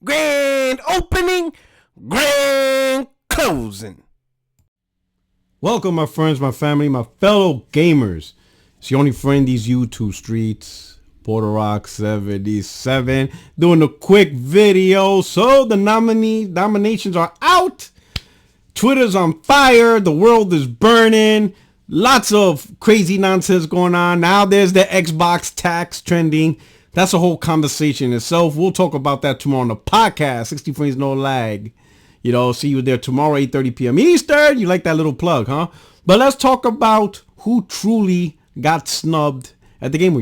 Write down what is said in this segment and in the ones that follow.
Grand opening, grand closing. Welcome, my friends, my family, my fellow gamers. It's your only friend, these YouTube streets, Puerto77, doing a quick video. So the nominations are out. Twitter's on fire. The world is burning. Lots of crazy nonsense going on. Now there's the Xbox tax trending. That's a whole conversation itself. We'll talk about that tomorrow on the podcast. 60 frames, no lag. You know, see you there tomorrow, 8:30 p.m. Eastern. You like that little plug, huh? But let's talk about who truly got snubbed at the Game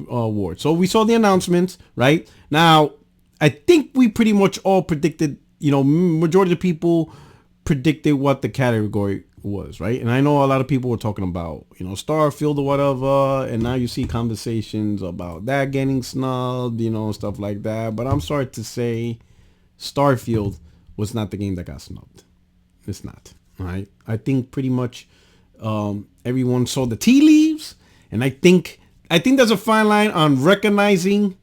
Awards. So we saw the announcements, right? Now, I think we pretty much all predicted, majority of the people predicted what the category was, right? And I know a lot of people were talking about, Starfield or whatever, and now you see conversations about that getting snubbed, stuff like that. But I'm sorry to say, Starfield was not the game that got snubbed. It's not, all right? I think pretty much everyone saw the tea leaves, and I think there's a fine line on recognizing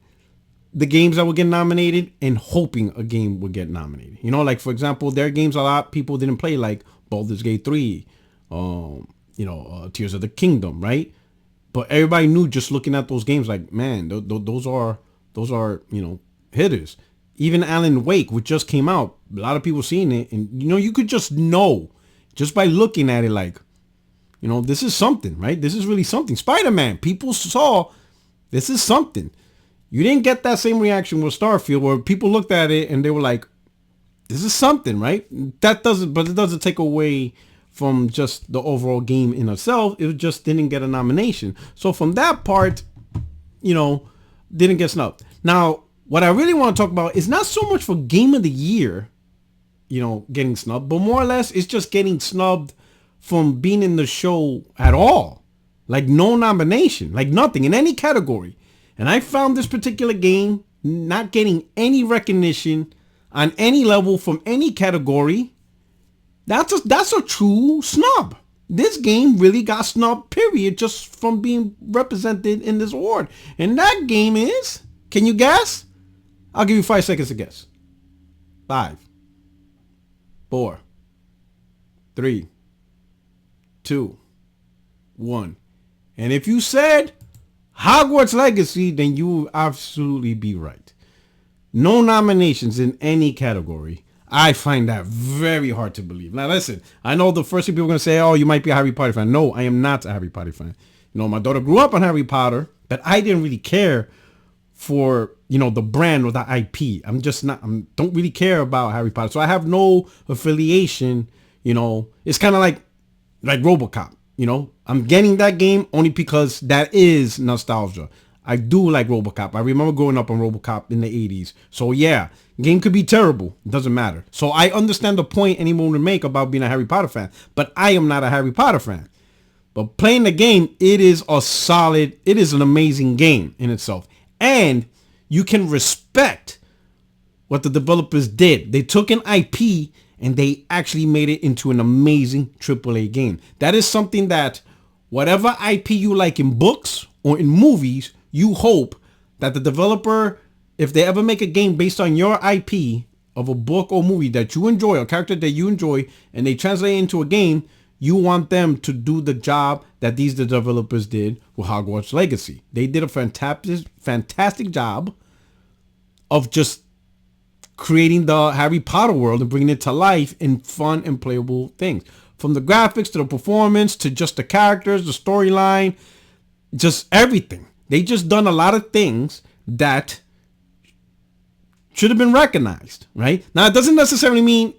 the games that would get nominated and hoping a game would get nominated. Like, for example, there are games a lot of people didn't play, like Baldur's Gate 3, Tears of the Kingdom, right? But everybody knew just looking at those games, like, man, those are hitters. Even Alan Wake, which just came out, a lot of people seeing it, and you could just know just by looking at it, like, this is something, right? This is really something. Spider-Man, people saw this is something. You didn't get that same reaction with Starfield, where people looked at it and they were like, this is something, right? It doesn't take away from just the overall game in itself. It just didn't get a nomination. So from that part, didn't get snubbed. Now, what I really want to talk about is not so much for Game of the Year, getting snubbed, but more or less it's just getting snubbed from being in the show at all. Like no nomination, like nothing in any category. And I found this particular game not getting any recognition on any level from any category. That's a true snub. This game really got snubbed, period, just from being represented in this award. And that game is, can you guess? I'll give you 5 seconds to guess. 5, 4, 3, 2, 1. And if you said Hogwarts Legacy, then you will absolutely be right. No nominations in any category. I find that very hard to believe. Now listen, I know the first thing people are going to say, oh, you might be a Harry Potter fan. No, I am not a Harry Potter fan. My daughter grew up on Harry Potter, but I didn't really care for, the brand or the IP. Don't really care about Harry Potter. So I have no affiliation, It's kind of like RoboCop, I'm getting that game only because that is nostalgia. I do like RoboCop. I remember growing up on RoboCop in the 80s. So yeah, game could be terrible. It doesn't matter. So I understand the point anyone would make about being a Harry Potter fan. But I am not a Harry Potter fan. But playing the game, it is an amazing game in itself. And you can respect what the developers did. They took an IP and they actually made it into an amazing AAA game. That is something that whatever IP you like in books or in movies, you hope that the developer, if they ever make a game based on your IP of a book or movie that you enjoy, a character that you enjoy, and they translate it into a game, you want them to do the job that the developers did with Hogwarts Legacy. They did a fantastic job of just creating the Harry Potter world and bringing it to life in fun and playable things. From the graphics to the performance to just the characters, the storyline, just everything. They just done a lot of things that should have been recognized, right? Now, it doesn't necessarily mean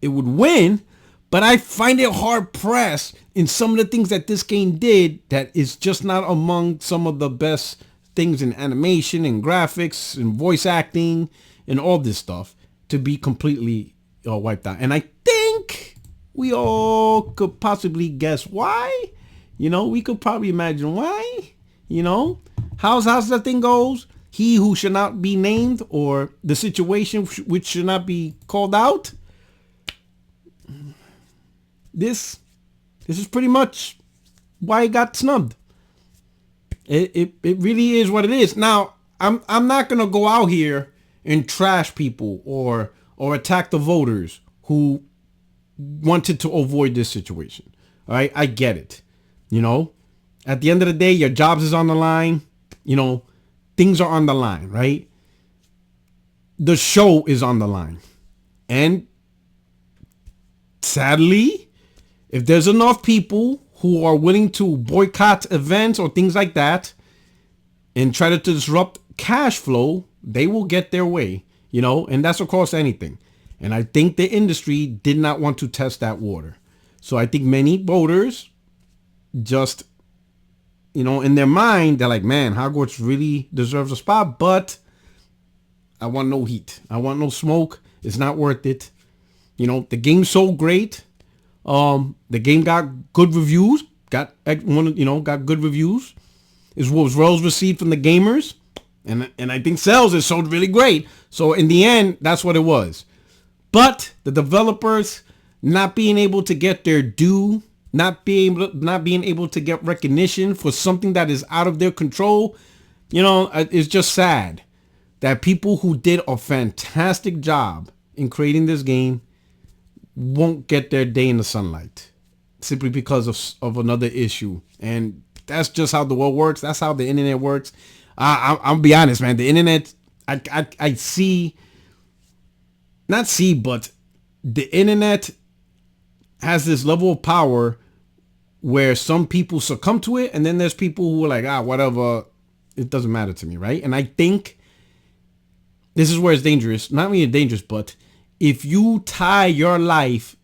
it would win, but I find it hard pressed in some of the things that this game did that is just not among some of the best things in animation and graphics and voice acting and all this stuff to be completely wiped out. And I think we all could possibly guess why. We could probably imagine why. How's that thing goes? He who should not be named, or the situation which should not be called out. This is pretty much why it got snubbed. It really is what it is. Now, I'm not gonna go out here and trash people or attack the voters who wanted to avoid this situation. All right, I get it. You know, at the end of the day, your jobs is on the line. You know, things are on the line, right? The show is on the line. And sadly, if there's enough people who are willing to boycott events or things like that and try to disrupt cash flow, they will get their way, you know, and that's across anything. And I think the industry did not want to test that water. So I think many voters just, you know, in their mind, they're like, man, Hogwarts really deserves a spot, but I want no heat. I want no smoke. It's not worth it. You know, the game's so great. The game got good reviews. Got good reviews. It was well received from the gamers. And I think sales is sold really great. So in the end, that's what it was. But the developers not being able to get their due, not being able to get recognition for something that is out of their control, you know, it's just sad that people who did a fantastic job in creating this game won't get their day in the sunlight simply because of another issue. And that's just how the world works. That's how the internet works. I'll be honest, man. The internet, I see, not see, but the internet has this level of power where some people succumb to it. And then there's people who are like, whatever, it doesn't matter to me, right? And I think this is where it's dangerous. Not really dangerous, but if you tie your life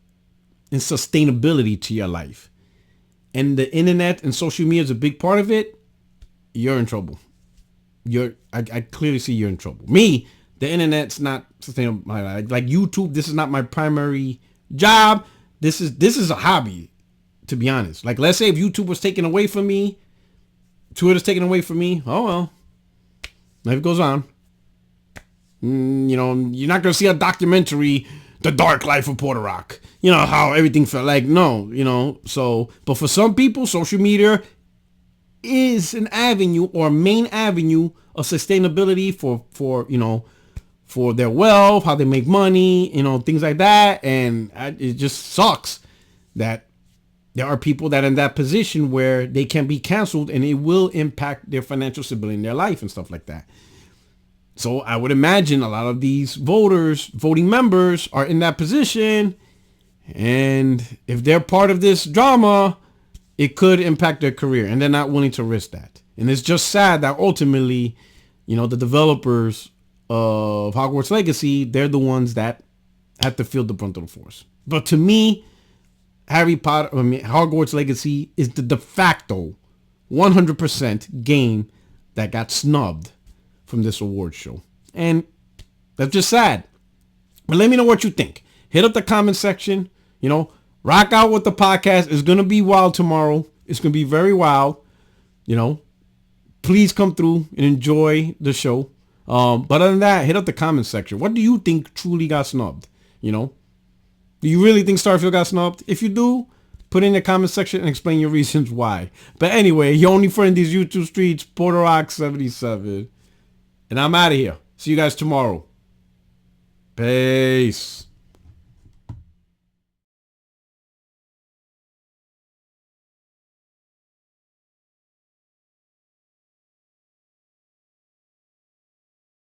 and sustainability to your life, and the internet and social media is a big part of it, you're in trouble. I clearly see you're in trouble. Me, the internet's not sustainable. Like YouTube, this is not my primary job. This is a hobby, to be honest. Like, let's say if YouTube was taken away from me, Twitter's taken away from me. Oh well, life goes on. You know, you're not gonna see a documentary, The Dark Life of Puerto Rock. You know how everything felt like. No, you know. So, but for some people, social media is an avenue or main avenue of sustainability for you know, for their wealth, how they make money, you know, things like that. And it just sucks that there are people that are in that position where they can be canceled and it will impact their financial stability in their life and stuff like that. So I would imagine a lot of these voting members are in that position. And if they're part of this drama, it could impact their career, and they're not willing to risk that. And it's just sad that ultimately, you know, the developers of Hogwarts Legacy, they're the ones that have to feel the brunt of the force. But to me, Hogwarts Legacy is the de facto 100% game that got snubbed from this award show. And that's just sad. But let me know what you think. Hit up the comment section. You know, rock out with the podcast. It's going to be wild tomorrow. It's going to be very wild. You know, please come through and enjoy the show. But other than that, hit up the comment section. What do you think truly got snubbed? You know, do you really think Starfield got snubbed? If you do, put it in the comment section and explain your reasons why. But anyway, your only friend these YouTube streets, Puerto77. And I'm out of here. See you guys tomorrow. Peace.